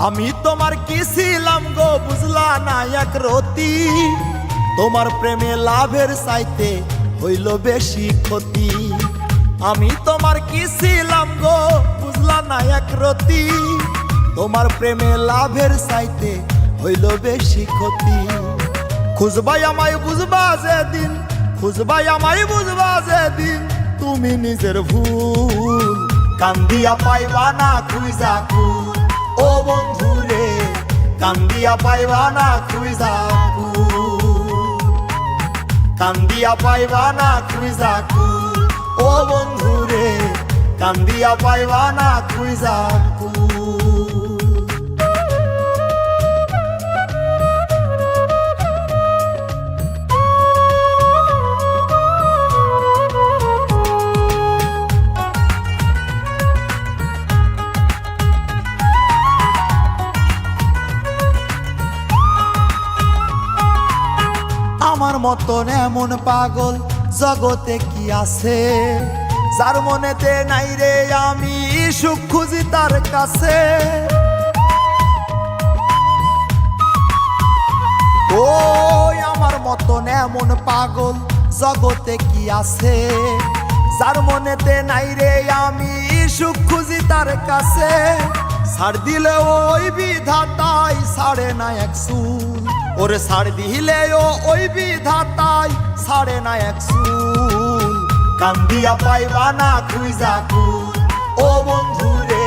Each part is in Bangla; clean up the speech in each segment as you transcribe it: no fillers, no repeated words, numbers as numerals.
আমি তোমার কি ছিলাম গো বুঝলা না এক রতি, তোমার প্রেমে লাভের চাইতে হইল বেশি ক্ষতি। আমি তোমার কি ছিলাম গো বুঝলা না এক রতি, তোমার প্রেমে লাভের চাইতে হইল বেশি ক্ষতি। খুঁজবাই আমায় বুঝবা যেদিন, খুঁজবাই আমায় বুঝবা যেদিন তুমি নিজের ভুল। কান্দিয়া পাইবা না খুঁজা কুল ও বন্ধুরে, কান্দিয়া পাইবা না খুঁজা কুল। কান্দিয়া পাইবা না খুঁজা কুল ও বন্ধুরে, কান্দিয়া পাইবা না খুঁজা কুল। আমার মতন এমন পাগল জগতে কি আছে, যার মনেতে নাই রে আমি সুখ খুঁজি তার কাছে। ও আমার মতন এমন পাগল জগতে কি আছে, যার মনেতে নাই রে আমি সুখ খুঁজি তার কাছে। ছাড় দিলে ওই বিধাতাই ছাড়ে না এক চুল, ওরে ছাড় দিলে ওই বিধাতাই ছাড়ে না এক চুল। কান্দিয়া পাইবা না খুঁজা কুল ও বন্ধুরে,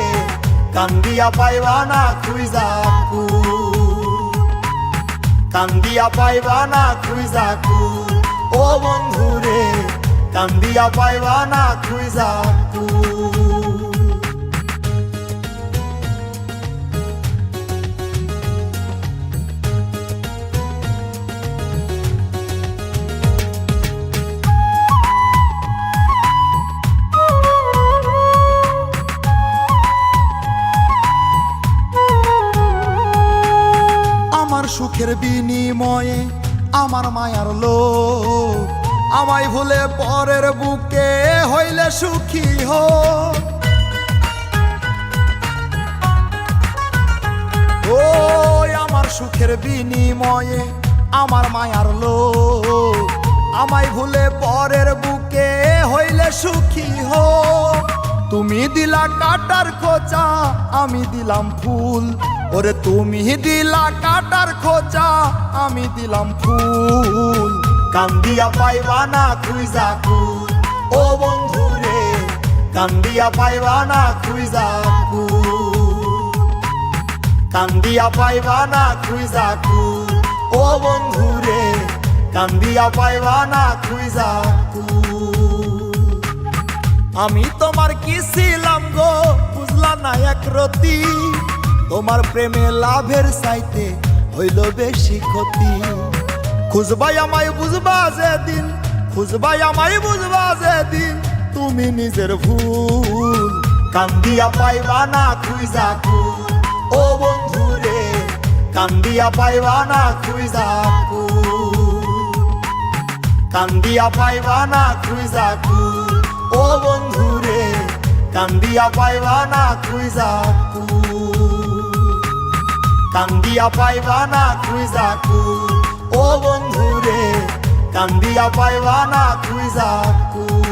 কান্দিয়া পাইবা না খুঁজা কুল। কান্দিয়া পাইবা না খুঁজা কুল ও বন্ধুরে, কান্দিয়া পাইবা না খুঁজা কুল। আমার সুখের বিনিময়ে আমার মায়ার লোক, আমায় ভুলে পরের বুকে হইলে সুখী হোক। ও আমার সুখের বিনিময়ে আমার মায়ার লোক, আমায় ভুলে পরের বুকে হইলে সুখী হোক। তুমি দিলা কাটার খোঁচা আমি দিলাম ফুল, ওরে তুমি দিলা কাটার খোঁচা আমি দিলাম ফুল। কান্দিয়া পাইবা না খুঁজা কুল ও বন্ধুরে, কান্দিয়া পাইবা না খুঁজা কুল। কান্দিয়া পাইবা না খুঁজা কুল ও বন্ধুরে, কান্দিয়া পাইবা না খুঁজা কুল। আমি তোমার কি ছিলাম গো বুঝলা না এক রতি, তোমার প্রেমে লাভের চাইতে হইল বেশি ক্ষতি। খুঁজবাই আমায় বুঝবা যেদিন, খুঁজবাই আমায় বুঝবা যেদিন তুমি নিজের ভুল। কান্দিয়া পাইবা না খুঁজা কুল ও বন্ধুরে, কান্দিয়া পাইবা না খুঁজা কুল। কান্দিয়া পাইবা না খুঁজা কুল ও বন্ধুরে, কান্দিয়া পাইবা না খুঁজা কুল। কান্দিয়া পাইবা না খুঁজা কুল ও বন্ধুরে, কান্দিয়া পাইবা না খুঁজা কুল।